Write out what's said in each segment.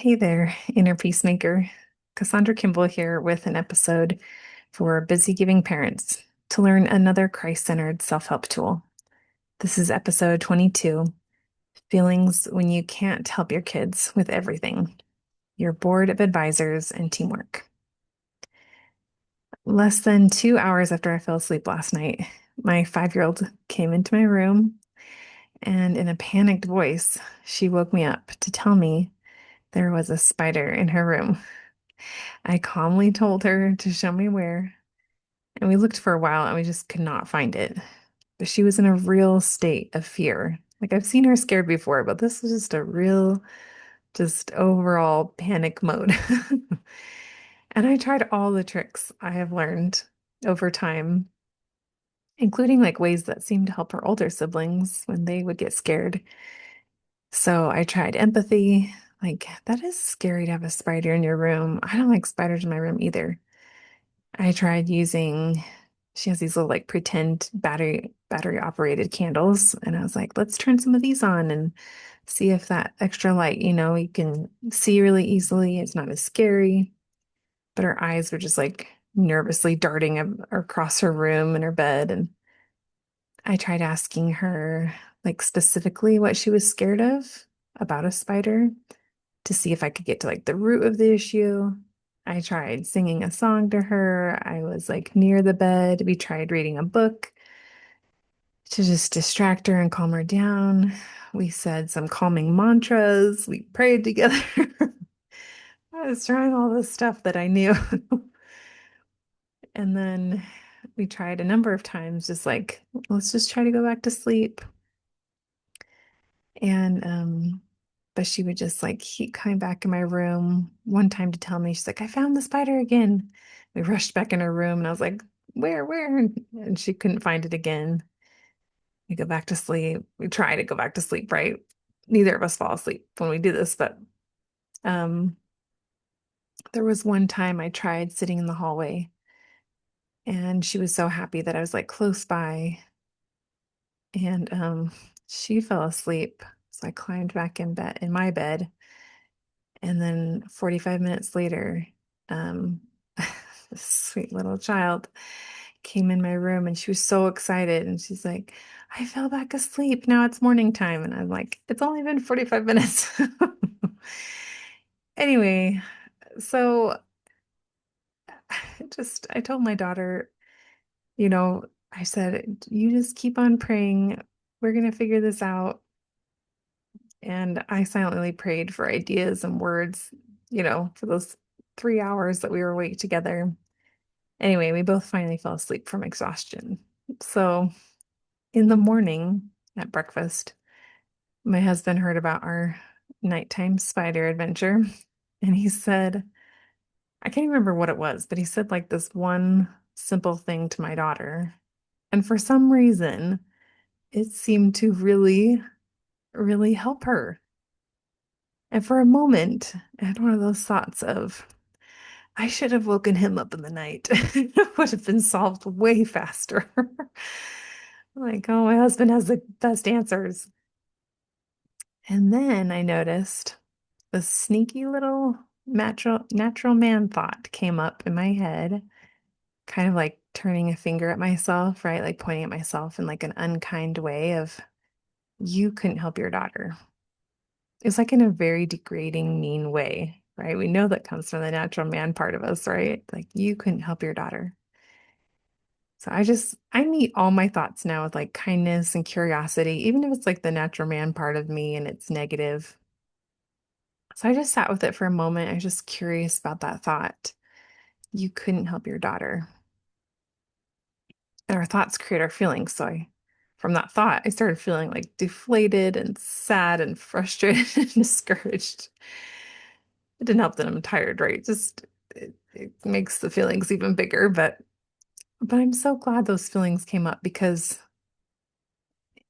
Hey there, inner peacemaker. Cassandra Kimball here with an episode for busy giving parents to learn another Christ-centered self-help tool. This is episode 22, Feelings When You Can't Help Your Kids with Everything, Your Board of Advisors and Teamwork. Less than 2 hours after I fell asleep last night, my 5-year-old came into my room and in a panicked voice, she woke me up to tell me there was a spider in her room. I calmly told her to show me where, and we looked for a while and we just could not find it. But she was in a real state of fear. Like I've seen her scared before, but this was just a real, just overall panic mode. And I tried all the tricks I have learned over time, including like ways that seemed to help her older siblings when they would get scared. So I tried empathy. Like, that is scary to have a spider in your room. I don't like spiders in my room either. I tried using, she has these little like pretend battery operated candles, and I was like, let's turn some of these on and see if that extra light, you can see really easily. It's not as scary. But her eyes were just like nervously darting across her room and her bed. And I tried asking her like specifically what she was scared of about a spider to see if I could get to like the root of the issue. I tried singing a song to her. I was like near the bed. We tried reading a book to just distract her and calm her down. We said some calming mantras. We prayed together. I was trying all this stuff that I knew. And then we tried a number of times, just like, let's just try to go back to sleep. And but she would just like keep coming back in my room one time to tell me, she's like, I found the spider again. We rushed back in her room and I was like, where? And she couldn't find it again. We go back to sleep. We try to go back to sleep, right? Neither of us fall asleep when we do this, but um there was one time I tried sitting in the hallway and she was so happy that I was like close by and she fell asleep. So I climbed back in my bed. And then 45 minutes later, um, this sweet little child came in my room and she was so excited. And she's like, I fell back asleep. Now it's morning time. And I'm like, it's only been 45 minutes. Anyway, so I told my daughter, you know, I said, you just keep on praying. We're going to figure this out. And I silently prayed for ideas and words, for those 3 hours that we were awake together. Anyway, we both finally fell asleep from exhaustion. So in the morning at breakfast, my husband heard about our nighttime spider adventure. And he said, I can't even remember what it was, but he said like this one simple thing to my daughter. And for some reason, it seemed to really, really help her. And for a moment, I had one of those thoughts of, I should have woken him up in the night. It would have been solved way faster. Like, oh, my husband has the best answers. And then I noticed the sneaky little natural man thought came up in my head, kind of like turning a finger at myself, right? Like pointing at myself in like an unkind way of, you couldn't help your daughter. It's like in a very degrading, mean way, right? We know that comes from the natural man part of us, right? Like, you couldn't help your daughter. So I meet all my thoughts now with like kindness and curiosity, even if it's like the natural man part of me and it's negative. So I just sat with it for a moment. I was just curious about that thought. You couldn't help your daughter. And our thoughts create our feelings. From that thought, I started feeling like deflated and sad and frustrated and discouraged. It didn't help that I'm tired, right? It makes the feelings even bigger, but I'm so glad those feelings came up because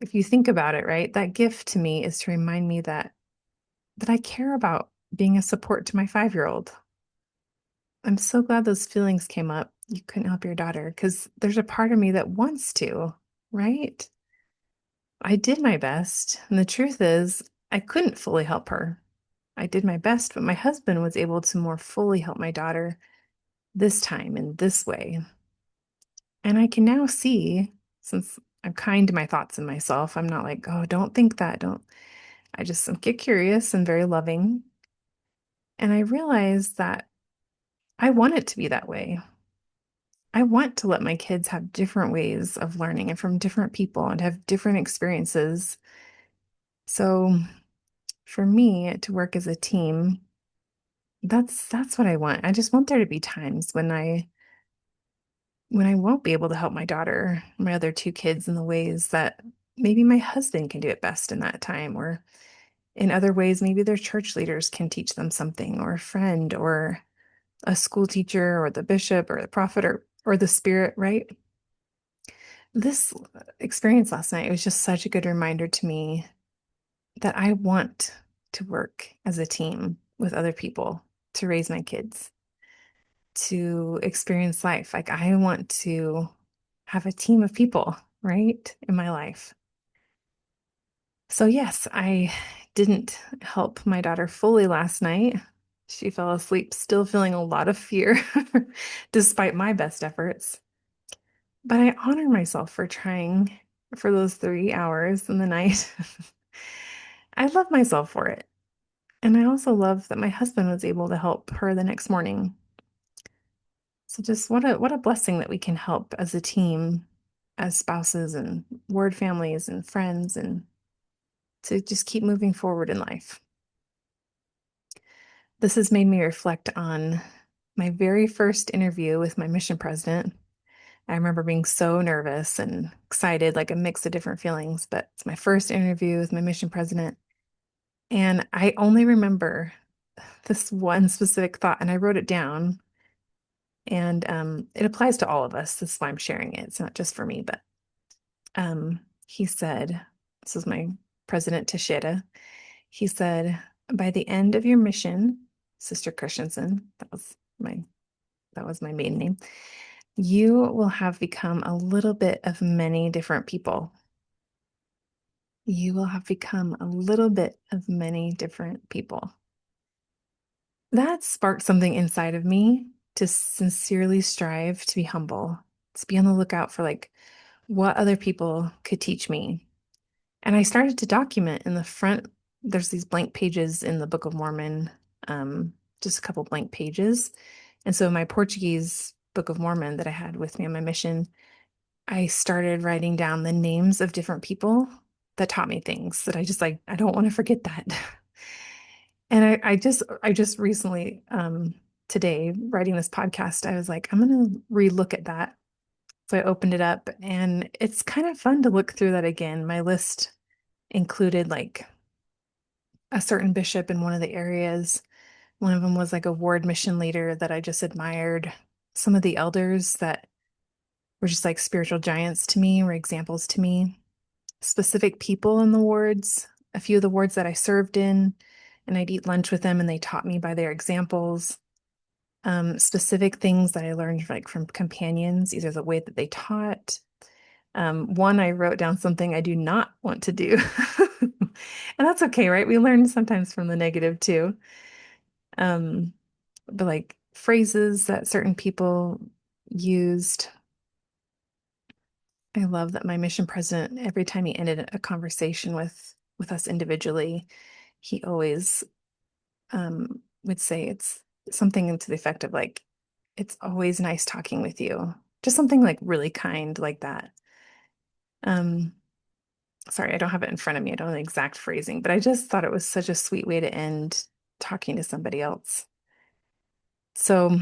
if you think about it, right, that gift to me is to remind me that I care about being a support to my 5-year-old. I'm so glad those feelings came up. You couldn't help your daughter because there's a part of me that wants to, right? I did my best, and the truth is, I couldn't fully help her. I did my best, but my husband was able to more fully help my daughter this time in this way. And I can now see, since I'm kind to my thoughts and myself, I'm not like, oh, don't think that. Don't. I just get curious and very loving. And I realize that I want it to be that way. I want to let my kids have different ways of learning and from different people and have different experiences. So for me to work as a team, that's what I want. I just want there to be times when I won't be able to help my daughter, my other two kids in the ways that maybe my husband can do it best in that time, or in other ways, maybe their church leaders can teach them something, or a friend, or a school teacher, or the bishop, or the prophet, or the spirit, right? This experience last night, it was just such a good reminder to me that I want to work as a team with other people to raise my kids, to experience life. Like I want to have a team of people, right, in my life. So, yes, I didn't help my daughter fully last night. She fell asleep still feeling a lot of fear, despite my best efforts. But I honor myself for trying for those 3 hours in the night. I love myself for it. And I also love that my husband was able to help her the next morning. So just what a blessing that we can help as a team, as spouses and word families and friends, and to just keep moving forward in life. This has made me reflect on my very first interview with my mission president. I remember being so nervous and excited, like a mix of different feelings, but it's my first interview with my mission president. And I only remember this one specific thought, and I wrote it down. And it applies to all of us. That's why I'm sharing it. It's not just for me, but he said, this is my president Teixeira. He said, by the end of your mission, Sister Christensen, that was my maiden name, you will have become a little bit of many different people. You will have become a little bit of many different people. That sparked something inside of me to sincerely strive to be humble, to be on the lookout for like what other people could teach me. And I started to document in the front. There's these blank pages in the Book of Mormon, just a couple blank pages. And so my Portuguese Book of Mormon that I had with me on my mission, I started writing down the names of different people that taught me things that I just like, I don't want to forget that. And I just recently, today, writing this podcast, I was like, I'm going to relook at that. So I opened it up and it's kind of fun to look through that again. My list included like a certain bishop in one of the areas. One of them was like a ward mission leader that I just admired. Some of the elders that were just like spiritual giants to me, were examples to me. Specific people in the wards, a few of the wards that I served in, and I'd eat lunch with them and they taught me by their examples. Specific things that I learned like from companions, either the way that they taught. One, I wrote down something I do not want to do. And that's okay, right? We learn sometimes from the negative too. Um, but like phrases that certain people used. I love that my mission president, every time he ended a conversation with us individually, he always would say it's something to the effect of like, it's always nice talking with you. Just something like really kind like that. Um, Sorry, I don't have it in front of me. I don't know the exact phrasing, but I just thought it was such a sweet way to end talking to somebody else. So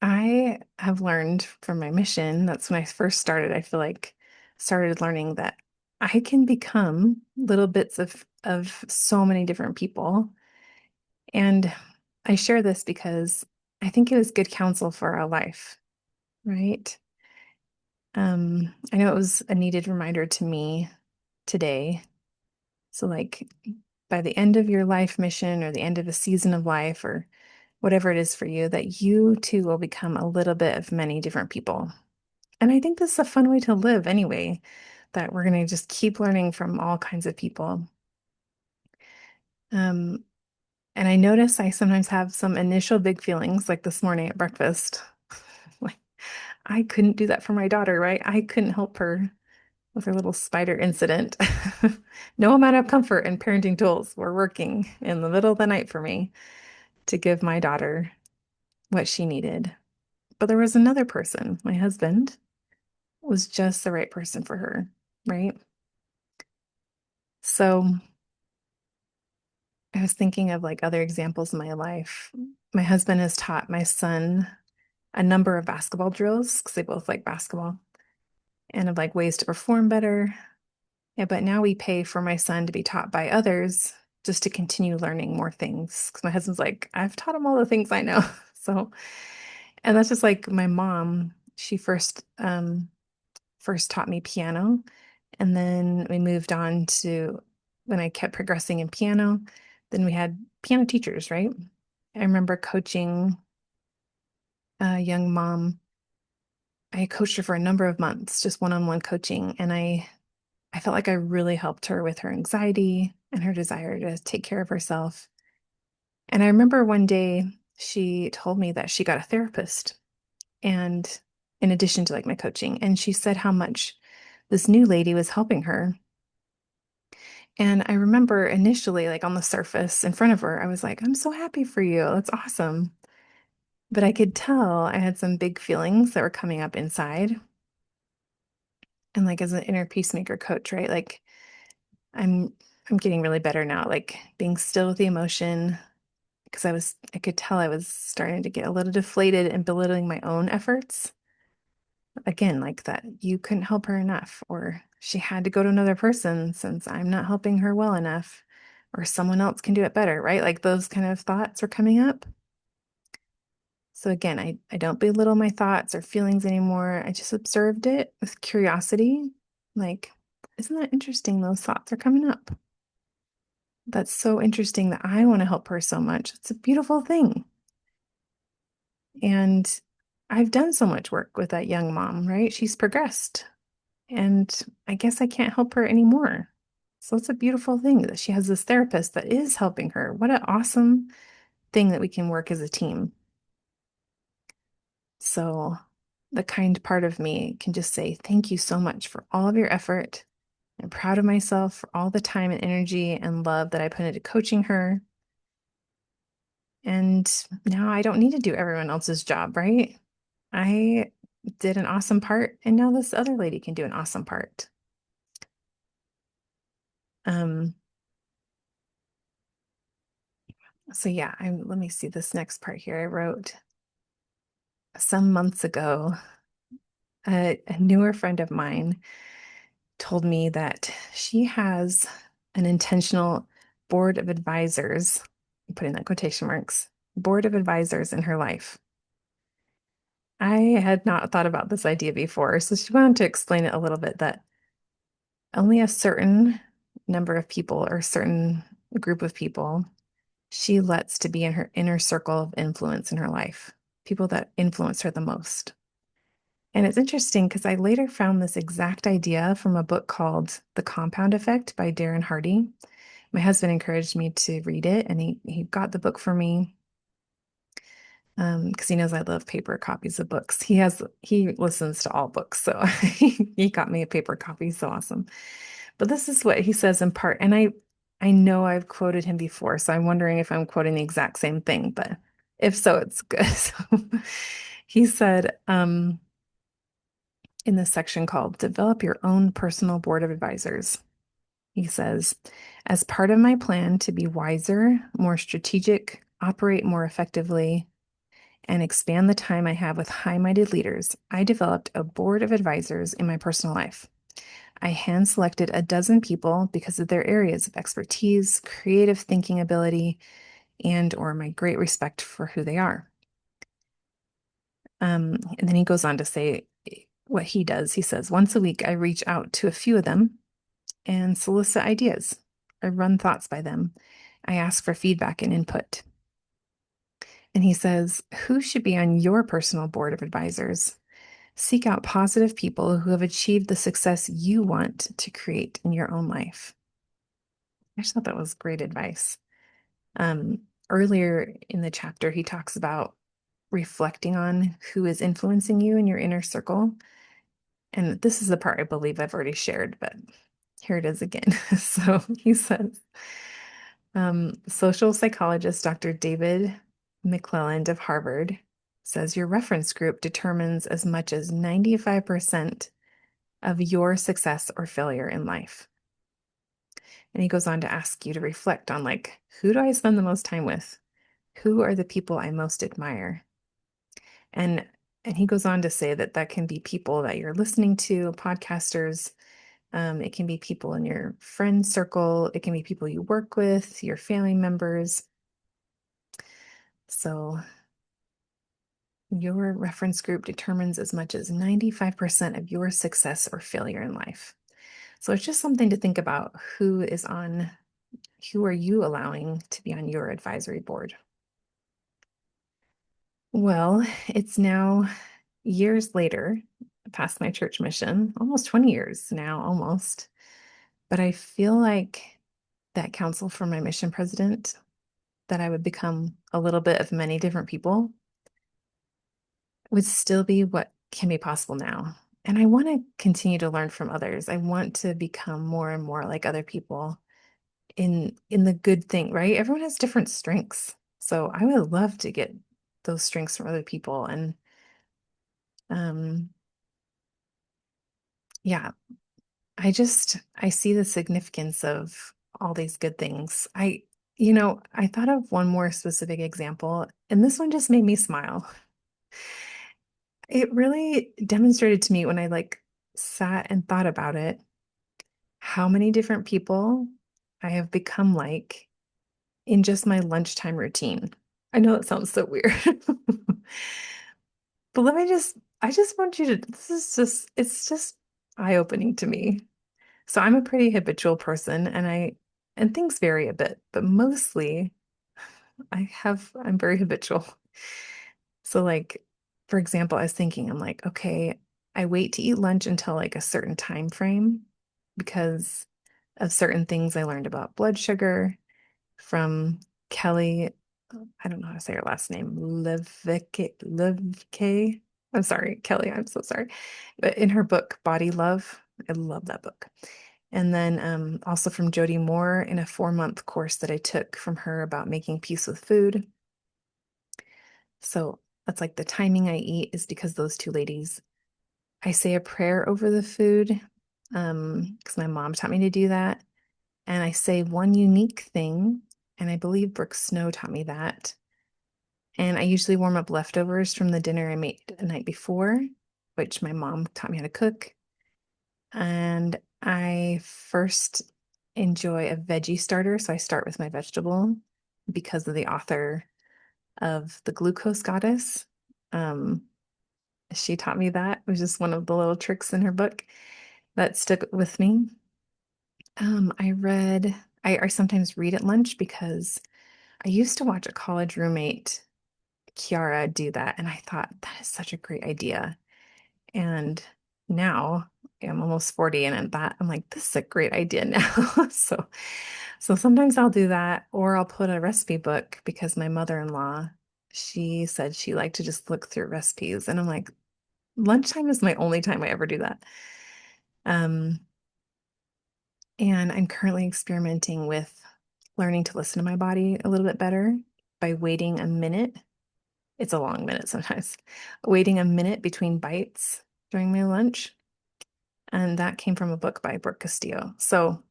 I have learned from my mission, that's when I first started, I feel like started learning that I can become little bits of so many different people. And I share this because I think it was good counsel for our life, right? I know it was a needed reminder to me today. So like by the end of your life mission or the end of a season of life or whatever it is for you, that you too will become a little bit of many different people. And I think this is a fun way to live anyway, that we're going to just keep learning from all kinds of people. Um, and I notice I sometimes have some initial big feelings, like this morning at breakfast. Like, I couldn't do that for my daughter, right? I couldn't help her with her little spider incident. No amount of comfort and parenting tools were working in the middle of the night for me to give my daughter what she needed. But there was another person, my husband, was just the right person for her, right? So I was thinking of like other examples in my life. My husband has taught my son a number of basketball drills because they both like basketball and of like ways to perform better. Yeah, but now we pay for my son to be taught by others just to continue learning more things. Because my husband's like, I've taught him all the things I know. So, and that's just like my mom. She first taught me piano, and then we moved on to when I kept progressing in piano, then we had piano teachers, right? I remember coaching a young mom. I coached her for a number of months, just one-on-one coaching, and I felt like I really helped her with her anxiety and her desire to take care of herself. And I remember one day she told me that she got a therapist, and in addition to like my coaching, and she said how much this new lady was helping her. And I remember initially, like on the surface in front of her, I was like, I'm so happy for you. That's awesome. But I could tell I had some big feelings that were coming up inside. And like as an inner peacemaker coach, right? Like I'm I'm getting really better now, like being still with the emotion because I could tell I was starting to get a little deflated and belittling my own efforts. Again, like that you couldn't help her enough, or she had to go to another person since I'm not helping her well enough, or someone else can do it better, right? Like those kind of thoughts were coming up. So again, I don't belittle my thoughts or feelings anymore. I just observed it with curiosity. Like, isn't that interesting? Those thoughts are coming up. That's so interesting that I want to help her so much. It's a beautiful thing. And I've done so much work with that young mom, right? She's progressed. And I guess I can't help her anymore. So it's a beautiful thing that she has this therapist that is helping her. What an awesome thing that we can work as a team. So the kind part of me can just say, thank you so much for all of your effort. I'm proud of myself for all the time and energy and love that I put into coaching her. And now I don't need to do everyone else's job, right? I did an awesome part, and now this other lady can do an awesome part. Um, so yeah, let me see this next part here. I wrote some months ago, a newer friend of mine told me that she has an intentional board of advisors, I'm putting that quotation marks, board of advisors in her life. I had not thought about this idea before, so she wanted to explain it a little bit that only a certain number of people or a certain group of people she lets to be in her inner circle of influence in her life, people that influence her the most. And it's interesting because I later found this exact idea from a book called The Compound Effect by Darren Hardy. My husband encouraged me to read it, and he got the book for me because he knows I love paper copies of books. He listens to all books, so he got me a paper copy. So awesome. But this is what he says in part, and I know I've quoted him before, so I'm wondering if I'm quoting the exact same thing, but if so, it's good. So he said, in this section called Develop Your Own Personal Board of Advisors. He says, as part of my plan to be wiser, more strategic, operate more effectively, and expand the time I have with high minded leaders, I developed a board of advisors in my personal life. I hand selected a dozen people because of their areas of expertise, creative thinking ability, and or my great respect for who they are. And then he goes on to say what he does. He says, once a week, I reach out to a few of them and solicit ideas. I run thoughts by them. I ask for feedback and input. And he says, who should be on your personal board of advisors? Seek out positive people who have achieved the success you want to create in your own life. I just thought that was great advice. Um, Earlier in the chapter, he talks about reflecting on who is influencing you in your inner circle. And this is the part I believe I've already shared, but here it is again. So he says, social psychologist Dr. David McClelland of Harvard says your reference group determines as much as 95% of your success or failure in life. And he goes on to ask you to reflect on, like, who do I spend the most time with? Who are the people I most admire? And he goes on to say that that can be people that you're listening to, podcasters. It can be people in your friend circle. It can be people you work with, your family members. So your reference group determines as much as 95% of your success or failure in life. So it's just something to think about. Who are you allowing to be on your advisory board? Well, it's now years later, past my church mission, almost 20 years now, almost. But I feel like that counsel from my mission president, that I would become a little bit of many different people, would still be what can be possible now. And I want to continue to learn from others. I want to become more and more like other people in the good thing, right? Everyone has different strengths. So I would love to get those strengths from other people. And um yeah, I see the significance of all these good things. I thought of one more specific example, and this one just made me smile. It really demonstrated to me when I sat and thought about it, how many different people I have become like in just my lunchtime routine. I know it sounds so weird, but I just want you to, it's just eye-opening to me. So I'm a pretty habitual person and things vary a bit, but mostly I'm very habitual. So for example, I was thinking, I'm like, okay, I wait to eat lunch until like a certain time frame because of certain things I learned about blood sugar from Kelly. I don't know how to say her last name. Levke. I'm sorry, Kelly. I'm so sorry. But in her book, Body Love, I love that book. And then also from Jody Moore in a 4-month course that I took from her about making peace with food. So that's like the timing I eat is because those two ladies, I say a prayer over the food because my mom taught me to do that. And I say one unique thing, and I believe Brooke Snow taught me that. And I usually warm up leftovers from the dinner I made the night before, which my mom taught me how to cook. And I first enjoy a veggie starter. So I start with my vegetable because of the author of The Glucose Goddess. Um, she taught me that. It was just one of the little tricks in her book that stuck with me. I sometimes read at lunch because I used to watch a college roommate, Kiara, do that. And I thought that is such a great idea. And now I'm almost 40 and at that I'm like, this is a great idea now. So sometimes I'll do that, or I'll put a recipe book because my mother-in-law, she said she liked to just look through recipes. And I'm like, lunchtime is my only time I ever do that. Um, and I'm currently experimenting with learning to listen to my body a little bit better by waiting a minute. It's a long minute sometimes, waiting a minute between bites during my lunch. And that came from a book by Brooke Castillo. So,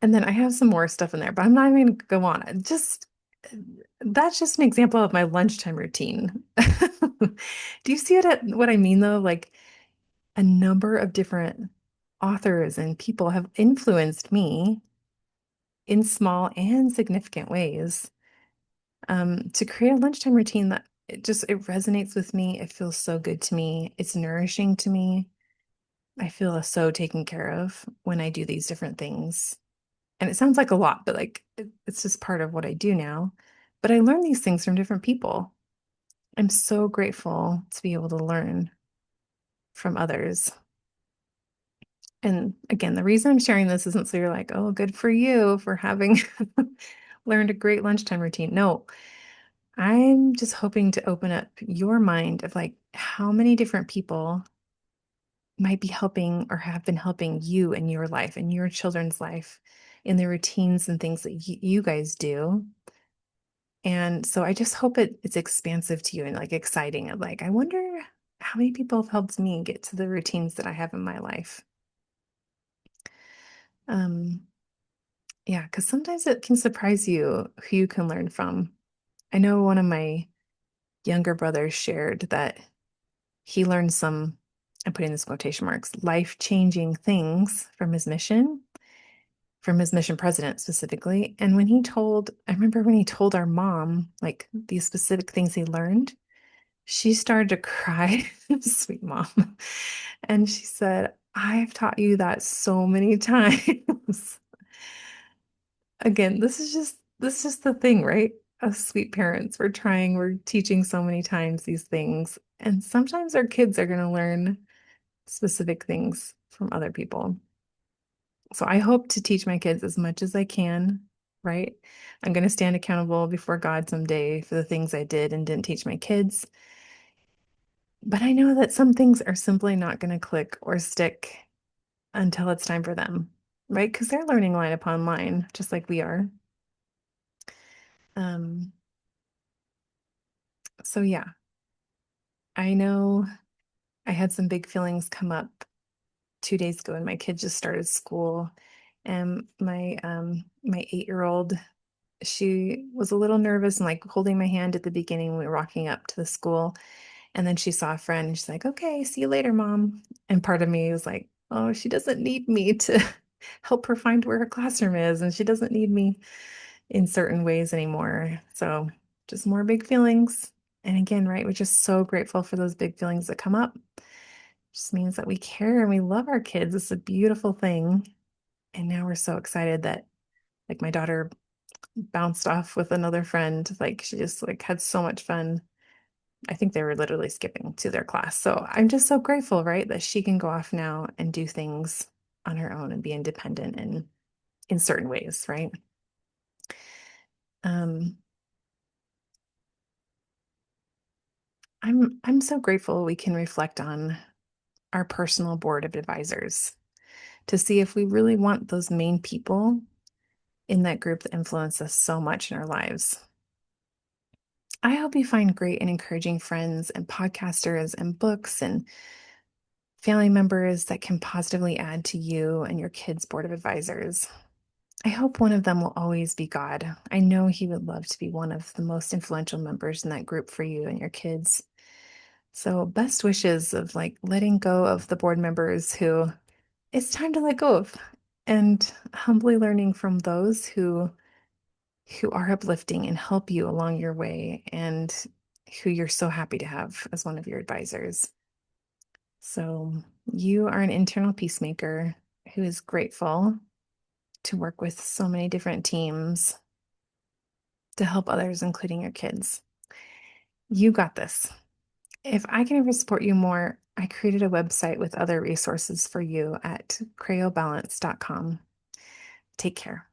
and then I have some more stuff in there, but I'm not even going to go on. That's just an example of my lunchtime routine. Do you see what I mean though? Like a number of different authors and people have influenced me in small and significant ways to create a lunchtime routine that it resonates with me. It feels so good to me. It's nourishing to me. I feel so taken care of when I do these different things. And it sounds like a lot, but it's just part of what I do now. But I learn these things from different people. I'm so grateful to be able to learn from others. And again, the reason I'm sharing this isn't so you're like, oh, good for you for having learned a great lunchtime routine. No, I'm just hoping to open up your mind of like how many different people might be helping or have been helping you in your life and your children's life in the routines and things that you guys do. And so I just hope it's expansive to you and like exciting of like, I wonder how many people have helped me get to the routines that I have in my life. Um, yeah, because sometimes it can surprise you who you can learn from. I know one of my younger brothers shared that he learned some, I'm putting this quotation marks, life-changing things from his mission president specifically. And I remember when he told our mom, like these specific things he learned, she started to cry, sweet mom. And she said, I've taught you that so many times. Again, this is just the thing, right? Us sweet parents, we're teaching so many times these things. And sometimes our kids are going to learn specific things from other people. So I hope to teach my kids as much as I can, right? I'm going to stand accountable before God someday for the things I did and didn't teach my kids. But I know that some things are simply not going to click or stick until it's time for them, right? Because they're learning line upon line, just like we are. Um, so yeah, I know I had some big feelings come up 2 days ago and my kid just started school. And my 8-year-old, she was a little nervous and like holding my hand at the beginning when we were walking up to the school. And then she saw a friend and she's like, okay, see you later, mom. And part of me was like, oh, she doesn't need me to help her find where her classroom is. And she doesn't need me in certain ways anymore. So just more big feelings. And again, right, we're just so grateful for those big feelings that come up. Just means that we care and we love our kids. It's a beautiful thing. And now we're so excited that like my daughter bounced off with another friend. Like she just like had so much fun. I think they were literally skipping to their class. So I'm just so grateful, right, that she can go off now and do things on her own and be independent in certain ways, right? Um, I'm so grateful we can reflect on our personal board of advisors to see if we really want those main people in that group that influence us so much in our lives. I hope you find great and encouraging friends and podcasters and books and family members that can positively add to you and your kids' board of advisors. I hope one of them will always be God. I know He would love to be one of the most influential members in that group for you and your kids. So, best wishes of like letting go of the board members who it's time to let go of and humbly learning from those who are uplifting and help you along your way and who you're so happy to have as one of your advisors. So, you are an internal peacemaker who is grateful to work with so many different teams to help others, including your kids. You got this. If I can ever support you more, I created a website with other resources for you at crayobalance.com. Take care.